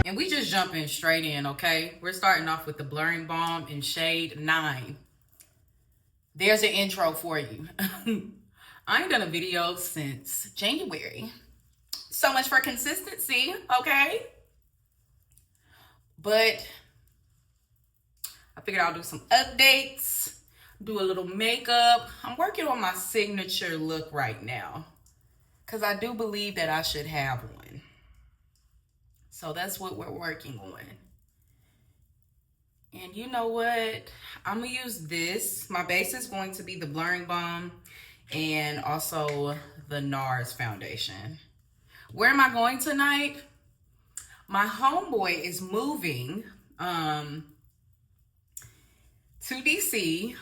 And we just jumping straight in, okay? We're starting off with the Blurring Balm in shade 9. There's an intro for you. I ain't done a video since January. So much for consistency, okay? But I figured I'll do some updates, do a little makeup. I'm working on my signature look right now because I do believe that I should have one. So that's what we're working on. And you know what? I'm gonna use this. My base is going to be the Blurring Balm and also the Nars foundation. Where am I going tonight? My homeboy is moving to DC,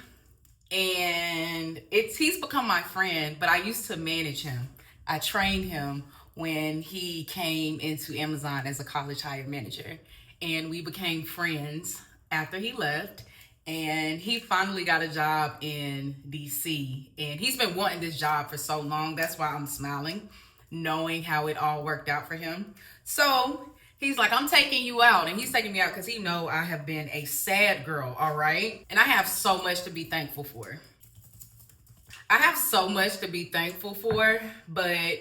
and he's become my friend, but I used to manage him. I trained him when he came into Amazon as a college hire manager, and we became friends after he left. And he finally got a job in DC, and he's been wanting this job for so long. That's why I'm smiling, knowing how it all worked out for him. So he's like, I'm taking you out. And he's taking me out because he know I have been a sad girl, all right? And I have so much to be thankful for. I have so much to be thankful for, but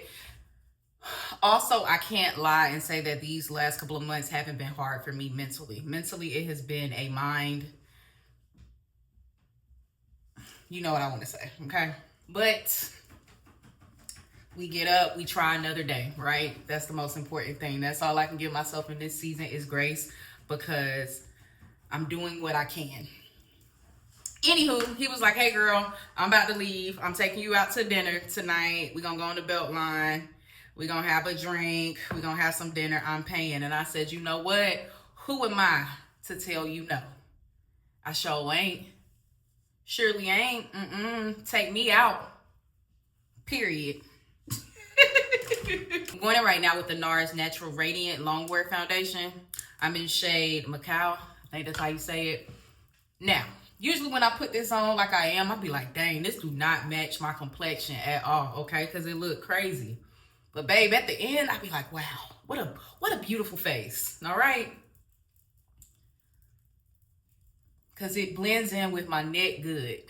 also I can't lie and say that these last couple of months haven't been hard for me mentally. Mentally, it has been a mind, you know what I want to say, okay? But we get up, we try another day, right? That's the most important thing. That's all I can give myself in this season is grace, because I'm doing what I can. Anywho, he was like, hey girl, I'm about to leave. I'm taking you out to dinner tonight. We're gonna go on the Beltline. We're gonna have a drink. We're gonna have some dinner. I'm paying. And I said, you know what? Who am I to tell you no? I sure ain't. Surely ain't. Take me out. Period. I'm going in right now with the Nars Natural Radiant Longwear Foundation. I'm in shade Macao. I think that's how you say it. Now, usually when I put this on like I am, I'll be like, dang, this do not match my complexion at all, okay? Because it look crazy. But babe, at the end, I'll be like, wow, what a beautiful face, all right? Because it blends in with my neck good.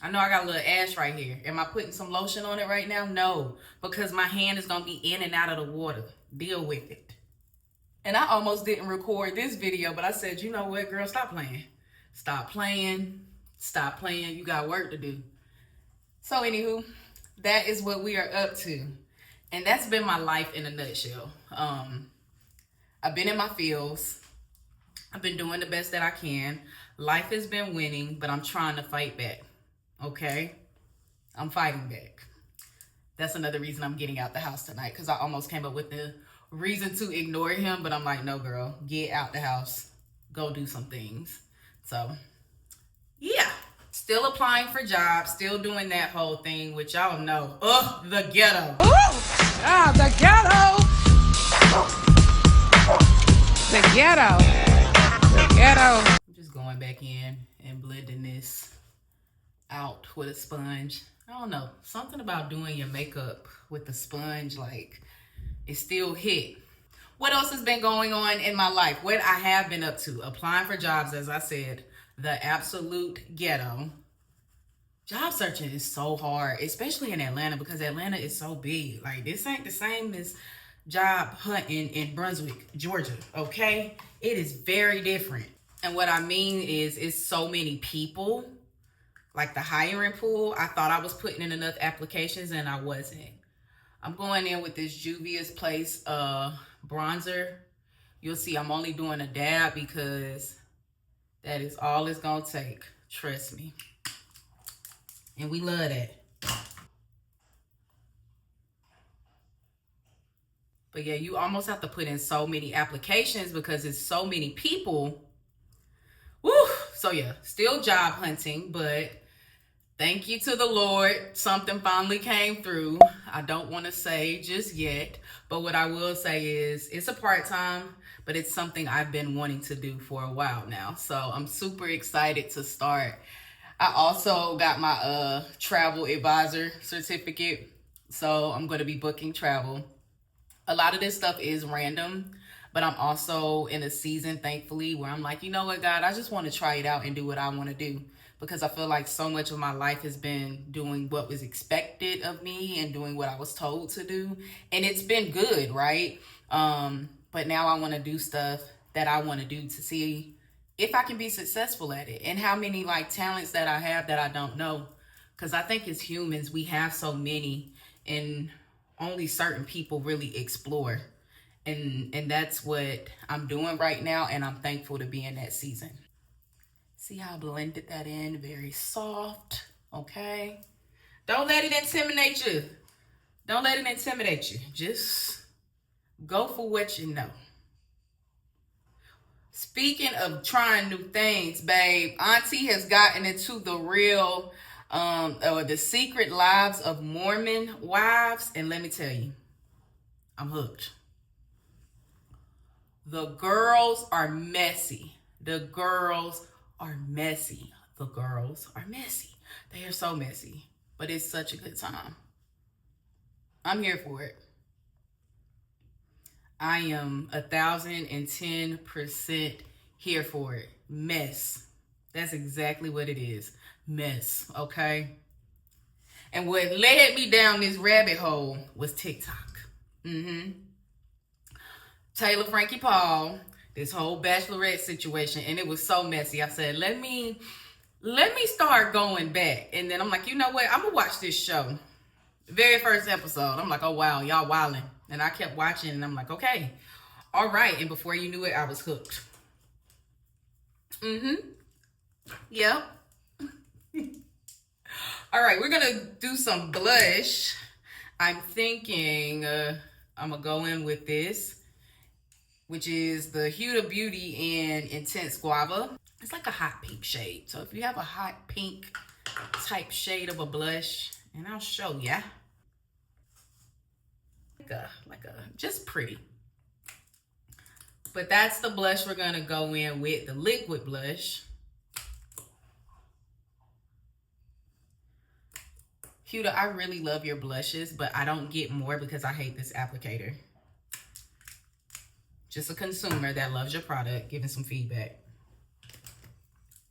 I know I got a little ash right here. Am I putting some lotion on it right now? No, because my hand is going to be in and out of the water. Deal with it. And I almost didn't record this video, but I said, you know what, girl, stop playing. Stop playing. Stop playing. You got work to do. So anywho, that is what we are up to. And that's been my life in a nutshell. I've been in my fields. I've been doing the best that I can. Life has been winning, but I'm trying to fight back. Okay? I'm fighting back. That's another reason I'm getting out the house tonight, because I almost came up with the reason to ignore him, but I'm like, no, girl, get out the house. Go do some things. So, yeah. Still applying for jobs, still doing that whole thing, which y'all know. Ugh, the ghetto. Ooh! Ah, the ghetto! The ghetto. The ghetto. I'm just going back in and blending this out with a sponge. I don't know, something about doing your makeup with the sponge, like, it still hit. What else has been going on in my life? What I have been up to? Applying for jobs, as I said, the absolute ghetto. Job searching is so hard, especially in Atlanta, because Atlanta is so big. Like, this ain't the same as job hunting in Brunswick, Georgia, okay? It is very different. And what I mean is, it's so many people. Like the hiring pool, I thought I was putting in enough applications and I wasn't. I'm going in with this Juvia's Place bronzer. You'll see I'm only doing a dab because that is all it's gonna take. Trust me. And we love that. But yeah, you almost have to put in so many applications because it's so many people. Woo! So yeah, still job hunting, but thank you to the Lord. Something finally came through. I don't want to say just yet, but what I will say is it's a part-time, but it's something I've been wanting to do for a while now. So I'm super excited to start. I also got my travel advisor certificate, so I'm going to be booking travel. A lot of this stuff is random, but I'm also in a season, thankfully, where I'm like, you know what, God, I just want to try it out and do what I want to do, because I feel like so much of my life has been doing what was expected of me and doing what I was told to do. And it's been good, right? But now I want to do stuff that I want to do to see if I can be successful at it, and how many like talents that I have that I don't know. Because I think as humans, we have so many, and only certain people really explore. And that's what I'm doing right now, and I'm thankful to be in that season. See how I blended that in? Very soft, okay? Don't let it intimidate you. Don't let it intimidate you. Just go for what you know. Speaking of trying new things, babe, Auntie has gotten into the real, or the secret lives of Mormon wives, and let me tell you, I'm hooked. The girls are messy. The girls are messy. The girls are messy. They are so messy, but it's such a good time. I'm here for it. I am 1,010% here for it. Mess. That's exactly what it is. Mess, okay? And what led me down this rabbit hole was TikTok. Taylor Frankie Paul, this whole bachelorette situation, and it was so messy. I said, let me start going back. And then I'm like, you know what? I'm gonna watch this show. Very first episode, I'm like, oh wow, y'all wildin'. And I kept watching, and I'm like, okay, all right. And before you knew it, I was hooked. Yep. All right, we're gonna do some blush. I'm thinking I'm gonna go in with this, which is the Huda Beauty in Intense Guava. It's like a hot pink shade. So if you have a hot pink type shade of a blush, and I'll show ya. Like a just pretty. But that's the blush we're gonna go in with, the liquid blush. Huda, I really love your blushes, but I don't get more because I hate this applicator. Just a consumer that loves your product, giving some feedback.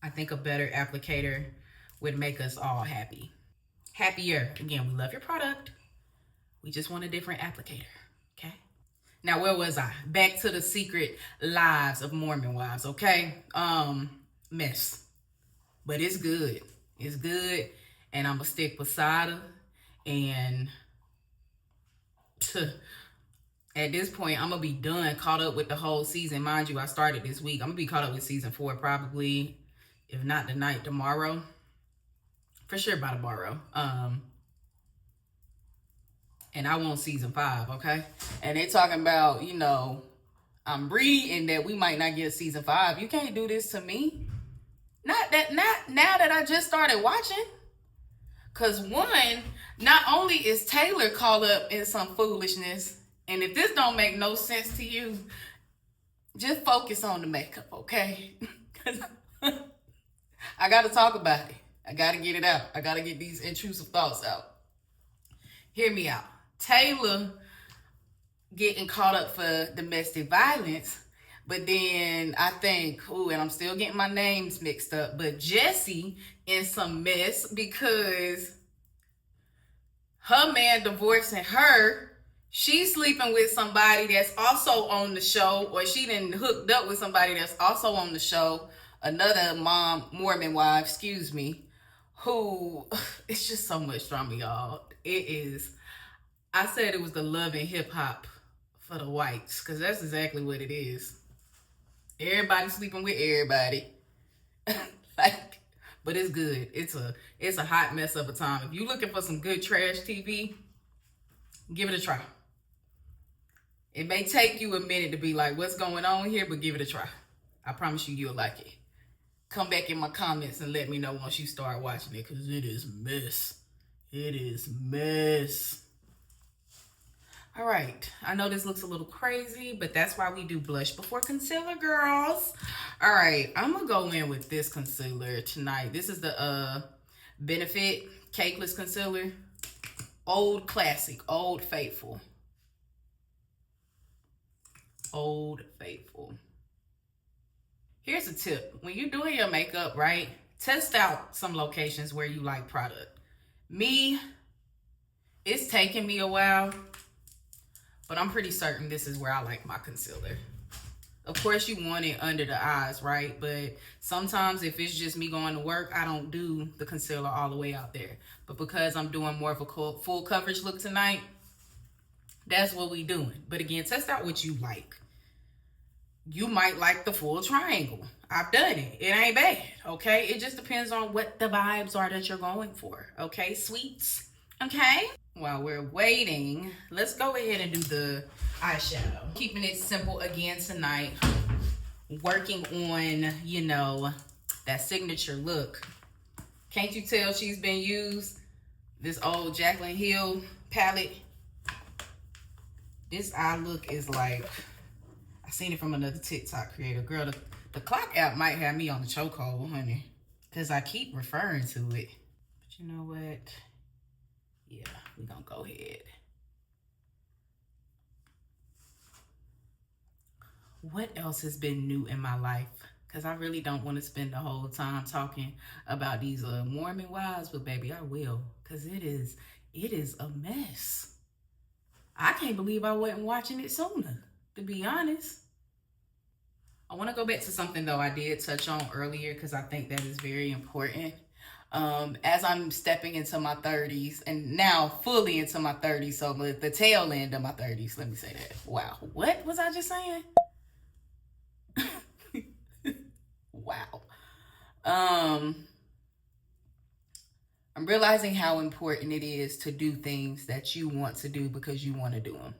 I think a better applicator would make us all happy. Happier. Again, we love your product. We just want a different applicator, okay? Now, where was I? Back to the secret lives of Mormon wives, okay? Mess. But it's good. It's good. And I'm going to stick beside her. And at this point, I'm going to be done, caught up with the whole season. Mind you, I started this week. I'm going to be caught up with season 4 probably, if not tonight, tomorrow. For sure by tomorrow. And I want season 5, okay? And they're talking about, you know, I'm reading that we might not get season 5. You can't do this to me. Not now that I just started watching. Because one, not only is Taylor caught up in some foolishness, and if this don't make no sense to you, just focus on the makeup, okay? Because I got to talk about it. I got to get it out. I got to get these intrusive thoughts out. Hear me out. Taylor getting caught up for domestic violence, but then I think, ooh, and I'm still getting my names mixed up, but Jessie in some mess because her man divorcing her, she's sleeping with somebody that's also on the show, or she done hooked up with somebody that's also on the show, another Mormon wife, excuse me, who, it's just so much drama, y'all. It is. I said it was the love and hip hop for the whites, because that's exactly what it is. Everybody sleeping with everybody. But it's good. It's a hot mess of a time. If you're looking for some good trash TV, give it a try. It may take you a minute to be like, what's going on here, but give it a try. I promise you, you'll like it. Come back in my comments and let me know once you start watching it, because it is mess. It is mess. All right, I know this looks a little crazy, but that's why we do blush before concealer, girls. All right, I'm gonna go in with this concealer tonight. This is the Benefit Cakeless Concealer. Old classic, Old Faithful. Old Faithful. Here's a tip. When you're doing your makeup, right, test out some locations where you like product. Me, it's taken me a while, but I'm pretty certain this is where I like my concealer. Of course, you want it under the eyes, right? But sometimes if it's just me going to work, I don't do the concealer all the way out there. But because I'm doing more of a full coverage look tonight, that's what we doing. But again, test out what you like. You might like the full triangle. I've done it. It ain't bad, okay? It just depends on what the vibes are that you're going for, okay, sweets? Okay? While we're waiting, let's go ahead and do the eyeshadow. Keeping it simple again tonight. Working on, you know, that signature look. Can't you tell she's been used? This old Jaclyn Hill palette. This eye look is like, I seen it from another TikTok creator. Girl, the clock app might have me on the chokehold, honey. Because I keep referring to it. But you know what? Yeah, we're going to go ahead. What else has been new in my life? Because I really don't want to spend the whole time talking about these Mormon wives. But baby, I will. Because it is a mess. I can't believe I wasn't watching it sooner, to be honest. I want to go back to something, though, I did touch on earlier because I think that is very important. As I'm stepping into my 30s, and now fully into my 30s, so the tail end of my 30s, let me say that. Wow. What was I just saying? Wow. I'm realizing how important it is to do things that you want to do because you want to do them.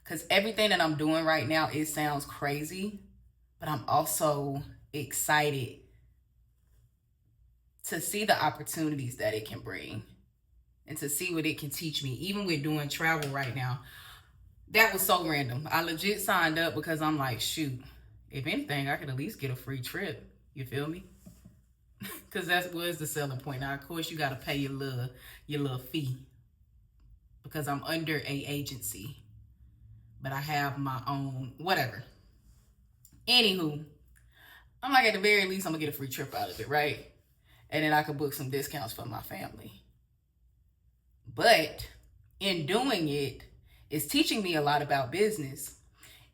Because everything that I'm doing right now, it sounds crazy, but I'm also excited to see the opportunities that it can bring and to see what it can teach me. Even with doing travel right now, that was so random. I legit signed up because I'm like, shoot, if anything, I could at least get a free trip. You feel me? Because that was the selling point. Now, of course, you got to pay your little fee because I'm under a agency. But I have my own, whatever. Anywho, I'm like, at the very least, I'm going to get a free trip out of it, right? And then I can book some discounts for my family. But in doing it, it's teaching me a lot about business.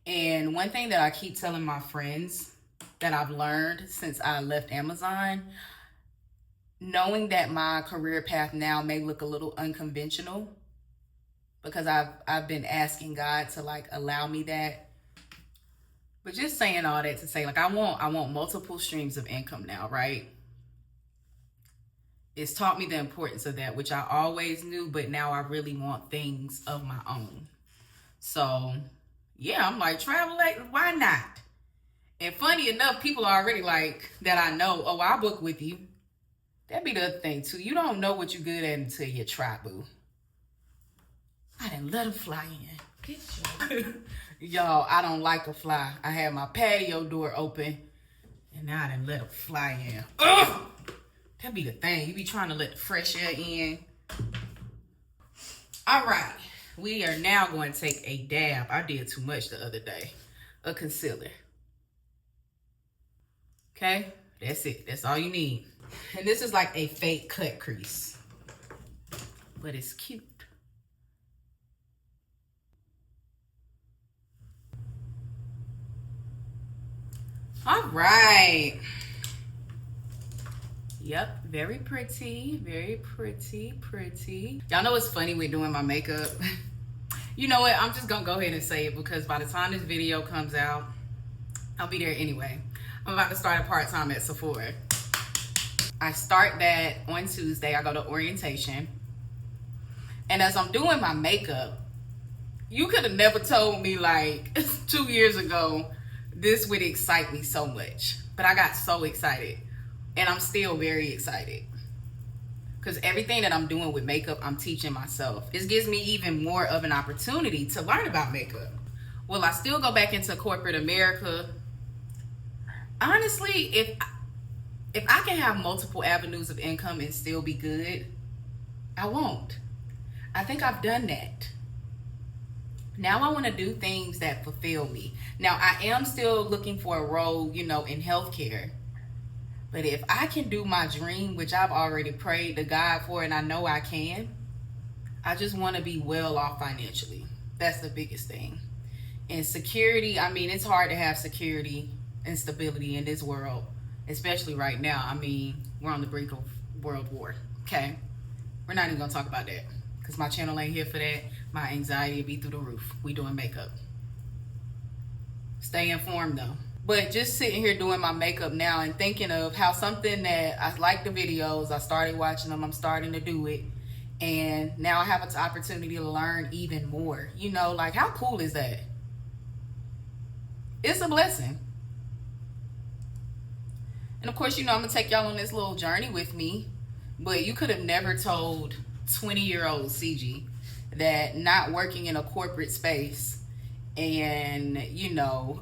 And one thing that I keep telling my friends that I've learned since I left Amazon, knowing that my career path now may look a little unconventional, because I've been asking God to like allow me that. But just saying all that to say, like, I want multiple streams of income now, right? It's taught me the importance of that, which I always knew, but now I really want things of my own. So yeah, I'm like, travel, why not? And funny enough, people are already like, that I know, oh, I'll book with you. That'd be the other thing too. You don't know what you're good at until you try, boo. I didn't let him fly in. Y'all, I don't like a fly. I had my patio door open, and now I didn't let him fly in. Ugh! That'd be the thing. You be trying to let the fresh air in. All right. We are now going to take a dab. I did too much the other day. A concealer. Okay? That's it. That's all you need. And this is like a fake cut crease. But it's cute. All right. Yep, very pretty, very pretty, pretty. Y'all know what's funny with doing my makeup? You know what? I'm just gonna go ahead and say it because by the time this video comes out, I'll be there anyway. I'm about to start a part-time at Sephora. I start that on Tuesday. I go to orientation. And as I'm doing my makeup, you could have never told me like 2 years ago this would excite me so much. But I got so excited. And I'm still very excited. Because everything that I'm doing with makeup, I'm teaching myself. This gives me even more of an opportunity to learn about makeup. Will I still go back into corporate America? Honestly, if I can have multiple avenues of income and still be good, I won't. I think I've done that. Now I want to do things that fulfill me. Now I am still looking for a role, you know, in healthcare. But if I can do my dream, which I've already prayed to God for, and I know I can, I just want to be well off financially. That's the biggest thing. And security, I mean, it's hard to have security and stability in this world, especially right now. I mean, we're on the brink of world war, okay? We're not even going to talk about that because my channel ain't here for that. My anxiety will be through the roof. We doing makeup. Stay informed, though. But just sitting here doing my makeup now and thinking of how something that I like the videos, I started watching them, I'm starting to do it. And now I have an opportunity to learn even more. You know, like how cool is that? It's a blessing. And of course, you know, I'm gonna take y'all on this little journey with me. But you could have never told 20-year-old CG that not working in a corporate space and, you know,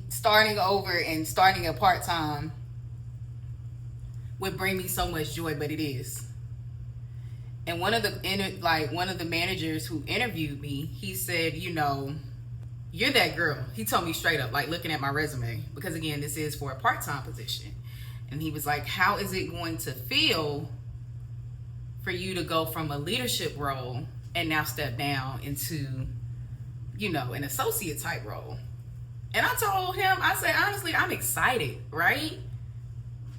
starting over and starting a part-time would bring me so much joy, but it is. And one of the managers who interviewed me, he said, you know, you're that girl. He told me straight up, like looking at my resume, because again, this is for a part-time position. And he was like, how is it going to feel for you to go from a leadership role and now step down into, you know, an associate type role? And I told him, I said, honestly, I'm excited, right?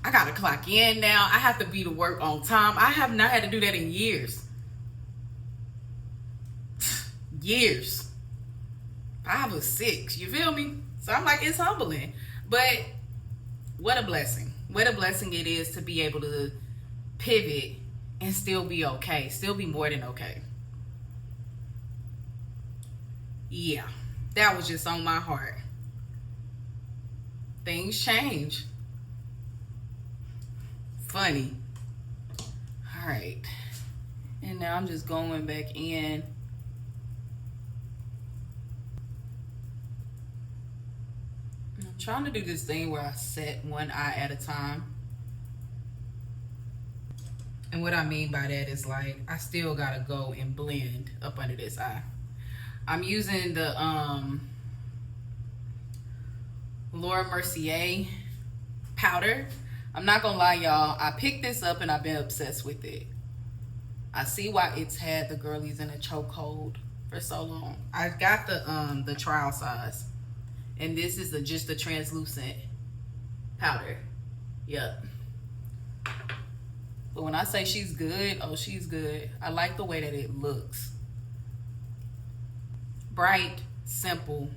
I got to clock in now. I have to be to work on time. I have not had to do that in years. Years. 5 or 6, you feel me? So I'm like, it's humbling. But what a blessing. What a blessing it is to be able to pivot and still be okay. Still be more than okay. Yeah, that was just on my heart. Things change. Funny. All right. And now I'm just going back in. I'm trying to do this thing where I set one eye at a time. And what I mean by that is like, I still gotta go and blend up under this eye. I'm using the Mercier powder. I'm not gonna lie, y'all, I picked this up and I've been obsessed with it. I see why it's had the girlies in a chokehold for so long. I got the trial size, and this is just a translucent powder. Yep. But when I say she's good, oh, she's good. I like the way that it looks. Bright, simple.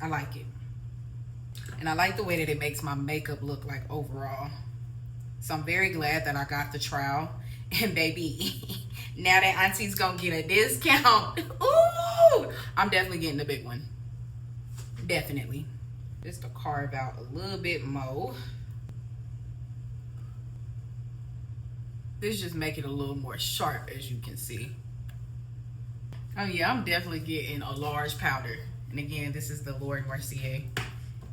I like it. And I like the way that it makes my makeup look like overall. So I'm very glad that I got the trial. And baby, now that Auntie's gonna get a discount, ooh, I'm definitely getting the big one. Definitely. Just to carve out a little bit more. This just make it a little more sharp, as you can see. Oh yeah, I'm definitely getting a large powder. And again, this is the Mercier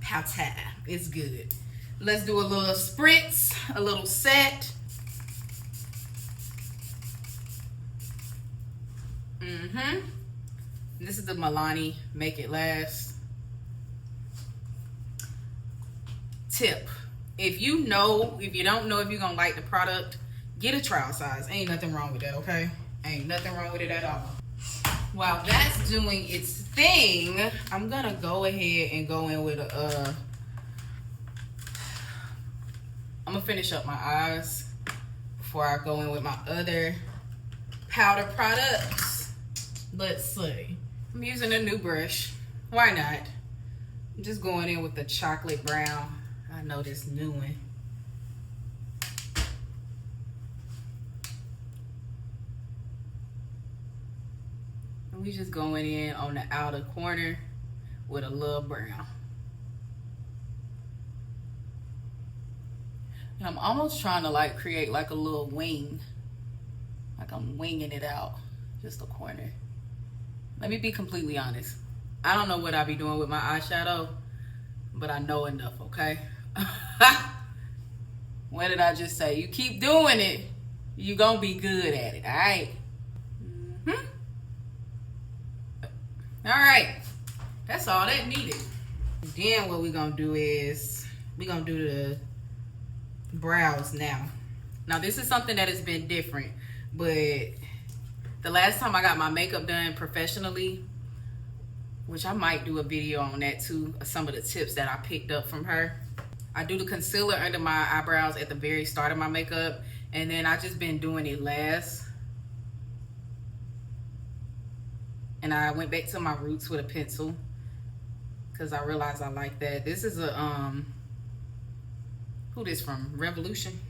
powder. It's good. Let's do a little spritz, a little set. This is the Milani Make It Last. Tip: if you don't know if you're gonna like the product, get a trial size. Ain't nothing wrong with that, okay? Ain't nothing wrong with it at all. While that's doing its thing, I'm gonna go ahead and go in with a I'm gonna finish up my eyes before I go in with my other powder products. Let's see. I'm using a new brush. Why not? I'm just going in with the chocolate brown. I know this new one. And we just going in on the outer corner with a little brown. And I'm almost trying to like create like a little wing. Like I'm winging it out. Just a corner. Let me be completely honest. I don't know what I be doing with my eyeshadow, but I know enough, okay? What did I just say? You keep doing it, you gonna be good at it, all right? All right, that's all that needed. Then what we gonna do is we gonna do the brows now. Now this is something that has been different, but the last time I got my makeup done professionally, which I might do a video on that too, some of the tips that I picked up from her. I do the concealer under my eyebrows at the very start of my makeup, and then I just been doing it last. And I went back to my roots with a pencil because I realized I like that. This is a, who this from? Revolution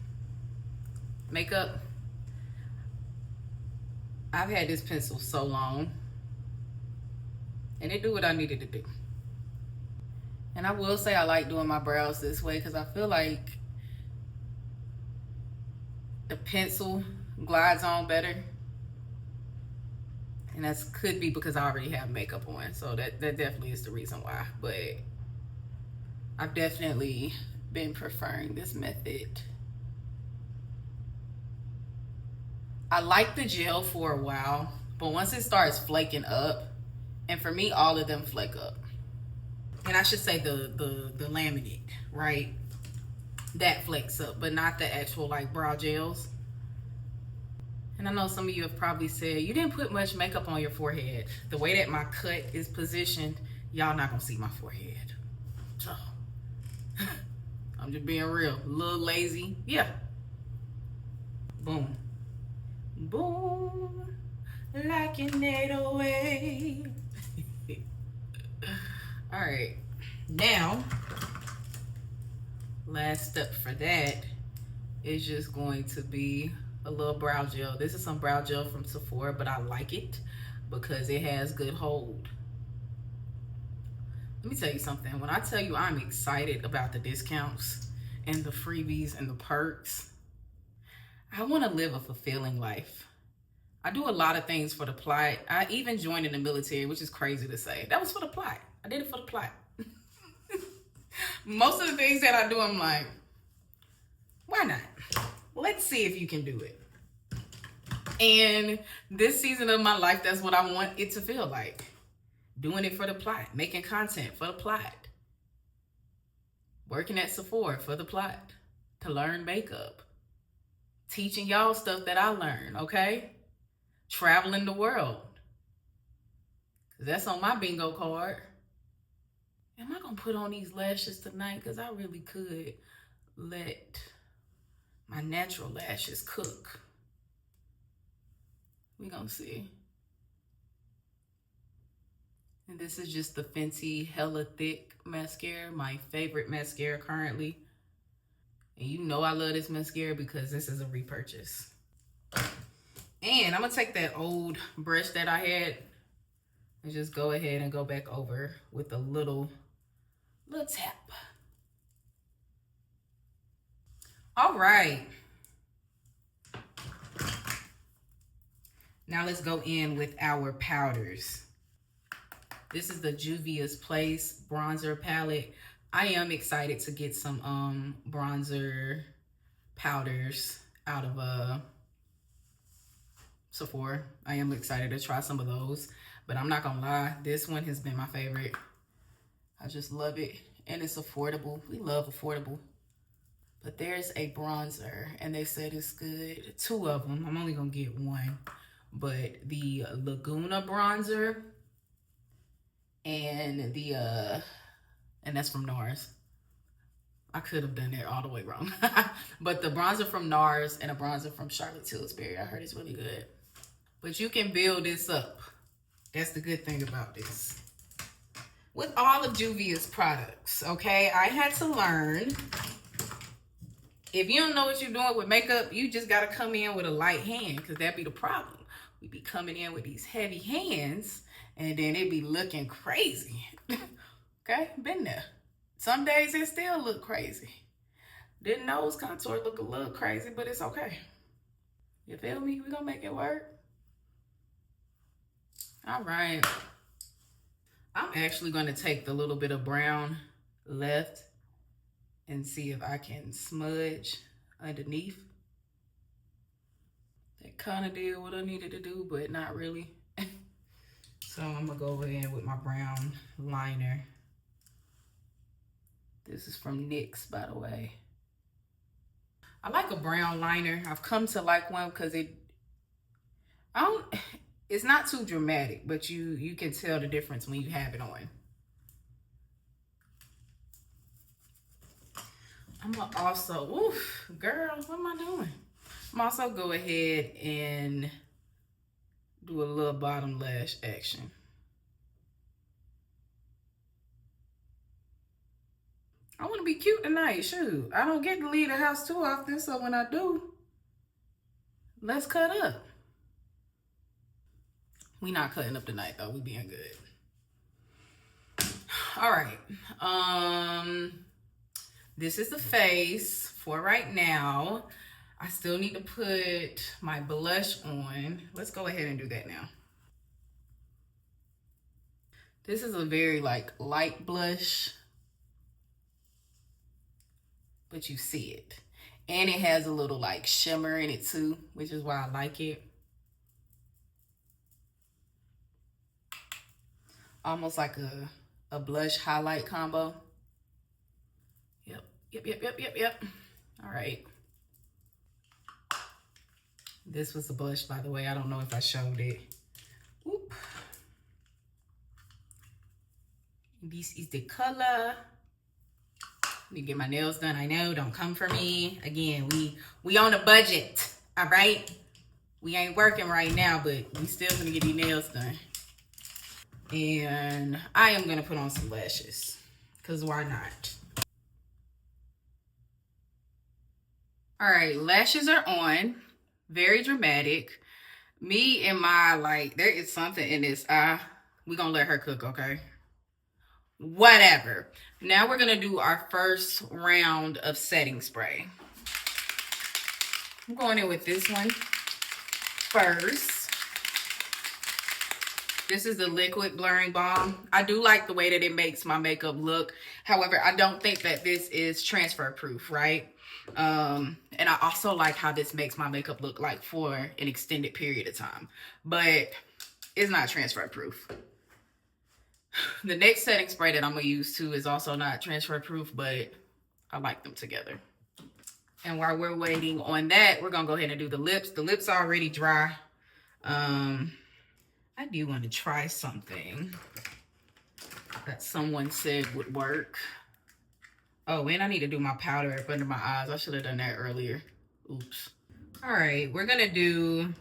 Makeup. I've had this pencil so long, and it do what I needed to do. And I will say I like doing my brows this way because I feel like the pencil glides on better. And that could be because I already have makeup on. So that definitely is the reason why. But I've definitely been preferring this method. I like the gel for a while, but once it starts flaking up, and for me, all of them flake up. And I should say the laminate, right? That flakes up, but not the actual like brow gels. And I know some of you have probably said, you didn't put much makeup on your forehead. The way that my cut is positioned, y'all not gonna see my forehead. So, I'm just being real, a little lazy, yeah. Boom. Boom, like an 808. All right, now, last step for that is just going to be a little brow gel. This is some brow gel from Sephora, but I like it because it has good hold. Let me tell you something. When I tell you I'm excited about the discounts and the freebies and the perks, I want to live a fulfilling life. I do a lot of things for the plot. I even joined in the military, which is crazy to say. That was for the plot. I did it for the plot. Most of the things that I do, I'm like, why not? Let's see if you can do it. And this season of my life, that's what I want it to feel like. Doing it for the plot, making content for the plot. Working at Sephora for the plot, to learn makeup. Teaching y'all stuff that I learned, okay? Traveling the world. That's on my bingo card. Am I gonna put on these lashes tonight? Because I really could let my natural lashes cook. We gonna see. And this is just the Fenty Hella Thick mascara, my favorite mascara currently. And you know I love this mascara because this is a repurchase. And I'm gonna take that old brush that I had and just go ahead and go back over with a little tap. All right. Now let's go in with our powders. This is the Juvia's Place bronzer palette. I am excited to get some bronzer powders out of Sephora. I am excited to try some of those, but I'm not gonna lie, this one has been my favorite. I just love it, and it's affordable. We love affordable. But there's a bronzer, and they said it's good. 2 of them. I'm only gonna get 1. But the Laguna bronzer and the and that's from Nars. I could have done that all the way wrong. But the bronzer from Nars and a bronzer from Charlotte Tilbury, I heard it's really good. But you can build this up. That's the good thing about this. With all of Juvia's products, okay? I had to learn. If you don't know what you're doing with makeup, you just got to come in with a light hand, because that'd be the problem. We be coming in with these heavy hands, and then it be looking crazy. Okay? Been there. Some days it still look crazy. Didn't nose contour look a little crazy, but it's okay. You feel me? We gonna make it work. All right. I'm actually gonna take the little bit of brown left and see if I can smudge underneath. That kind of did what I needed to do, but not really. So I'm gonna go in with my brown liner. This is from NYX, by the way. I like a brown liner. I've come to like one because it's not too dramatic, but you can tell the difference when you have it on. I'm gonna also, oof, girl, what am I doing? I'm also go ahead and do a little bottom lash action. I want to be cute tonight. Shoot, I don't get to leave the house too often, so when I do, let's cut up. We not cutting up tonight though. We being good. All right. This is the face for right now. I still need to put my blush on. Let's go ahead and do that now. This is a very like light blush, but you see it. And it has a little like shimmer in it too, which is why I like it. Almost like a blush highlight combo. Yep. All right. This was the blush, by the way. I don't know if I showed it. Oop. This is the color. Let me get my nails done. I know, don't come for me. Again, we on a budget, all right? We ain't working right now, but we still gonna get these nails done. And I am gonna put on some lashes, because why not? All right, lashes are on. Very dramatic. Me and my, like, there is something in this eye. We're gonna let her cook, okay? Whatever. Now we're gonna do our first round of setting spray. I'm going in with this one first. This is the liquid blurring balm. I do like the way that it makes my makeup look. However, I don't think that this is transfer proof, right? And I also like how this makes my makeup look like for an extended period of time, but it's not transfer proof. The next setting spray that I'm gonna use too is also not transfer proof, but I like them together. And while we're waiting on that, we're gonna go ahead and do the lips. The lips are already dry. I do want to try something that someone said would work. Oh, and I need to do my powder up under my eyes. I should have done that earlier. Oops. All right, we're gonna do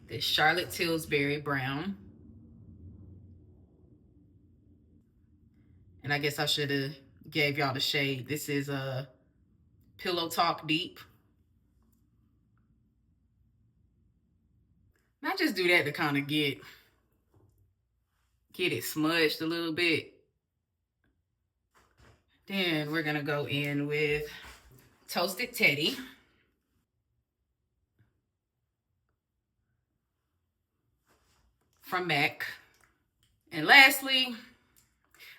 this Charlotte Tilbury brown. And I guess I should have gave y'all the shade. This is a Pillow Talk Deep. And I just do that to kind of get it smudged a little bit. Then we're gonna go in with Toasted Teddy. From MAC. And lastly,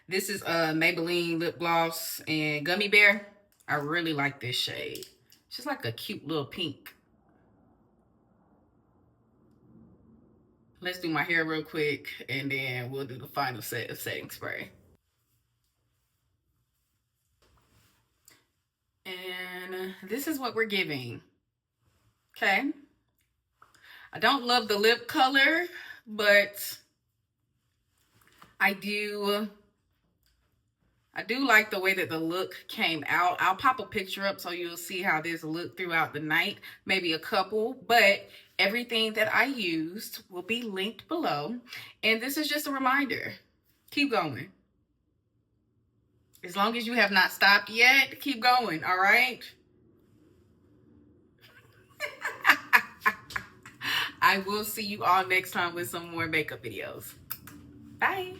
this is Maybelline Lip Gloss and Gummy Bear. I really like this shade. It's just like a cute little pink. Let's do my hair real quick, and then we'll do the final set of setting spray. And this is what we're giving. Okay. I don't love the lip color, but I do like the way that the look came out. I'll pop a picture up so you'll see how this looked throughout the night. Maybe a couple, but everything that I used will be linked below. And this is just a reminder. Keep going. As long as you have not stopped yet, keep going, all right? I will see you all next time with some more makeup videos. Bye.